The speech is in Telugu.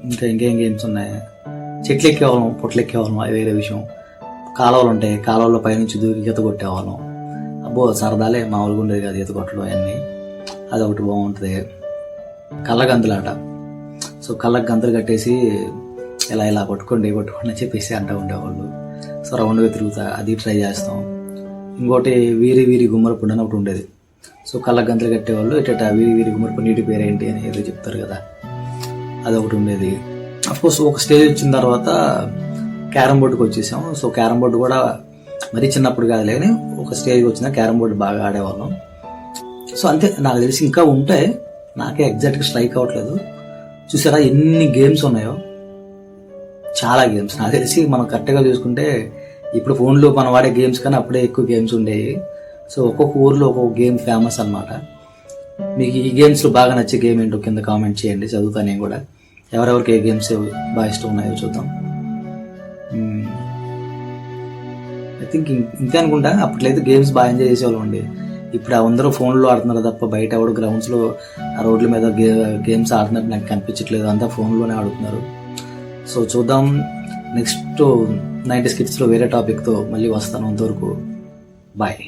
ఇంకేం గేమ్స్ ఉన్నాయి, చెట్లు ఎక్కేవాళ్ళం, పొట్లు ఎక్కేవాళ్ళం, అది వేరే విషయం. కాలువలు ఉంటాయి, కాలువల పైనుంచి దూకి ఈత కొట్టేవాళ్ళం. అబ్బో సరదాలే, మామూలుగా ఉండేది కాదు ఈత కొట్టడం అవన్నీ. అదొకటి బాగుంటుంది. కళ్ళగంతులాట. సో కళ్ళకు గంతులు కట్టేసి ఇలా కొట్టుకోండి అని చెప్పేసి అంటూ ఉండేవాళ్ళు. సో రౌండ్గా తిరుగుతా, అది ట్రై చేస్తాం. ఇంకోటి వీరి గుమ్మరపుండి అని ఒకటి ఉండేది. సో కళ్ళకు గంతులు కట్టేవాళ్ళు ఇట వీరి గుమ్మరపుండి, నీటి పేరేంటి అని ఏదో చెప్తారు కదా, అదొకటి ఉండేది. అఫ్కోర్స్ ఒక స్టేజ్ వచ్చిన తర్వాత క్యారమ్ బోర్డుకి వచ్చేసాం. సో క్యారమ్ బోర్డు కూడా మరీ చిన్నప్పుడు కాదులే కానీ ఒక స్టేజ్కి వచ్చిన క్యారమ్ బోర్డు బాగా ఆడేవాళ్ళం. సో అంతే, నాకు తెలిసి ఇంకా ఉంటాయి, నాకే ఎగ్జాక్ట్గా స్ట్రైక్ అవ్వట్లేదు. చూసారా ఎన్ని గేమ్స్ ఉన్నాయో, చాలా గేమ్స్. నాకు తెలిసి మనం కరెక్ట్గా చూసుకుంటే ఇప్పుడు ఫోన్లో మనం వాడే గేమ్స్ కానీ అప్పుడే ఎక్కువ గేమ్స్ ఉండేవి. సో ఒక్కొక్క ఊర్లో ఒక్కొక్క గేమ్ ఫేమస్ అనమాట. మీకు ఈ గేమ్స్లో బాగా నచ్చే గేమ్ ఏంటో కింద కామెంట్ చేయండి, చదువుతాను నేను కూడా. ఎవరెవరికి ఏ గేమ్స్ బాగా ఇష్టం ఉన్నాయో చూద్దాం. ఐ థింక్ ఇంతే అనుకుంటా. అప్పట్లయితే గేమ్స్ బాగా ఎంజాయ్ చేసేవాళ్ళం అండి. ఇప్పుడు అందరూ ఫోన్లో ఆడుతున్నారు తప్ప బయట ఎవడు గ్రౌండ్స్లో ఆ రోడ్ల మీద గేమ్స్ ఆడుతున్నట్టు నాకు కనిపించట్లేదు, అంతా ఫోన్లోనే ఆడుతున్నారు. సో చూద్దాం, నెక్స్ట్ 90s కిడ్స్లో వేరే టాపిక్తో మళ్ళీ వస్తాను. అంతవరకు బాయ్.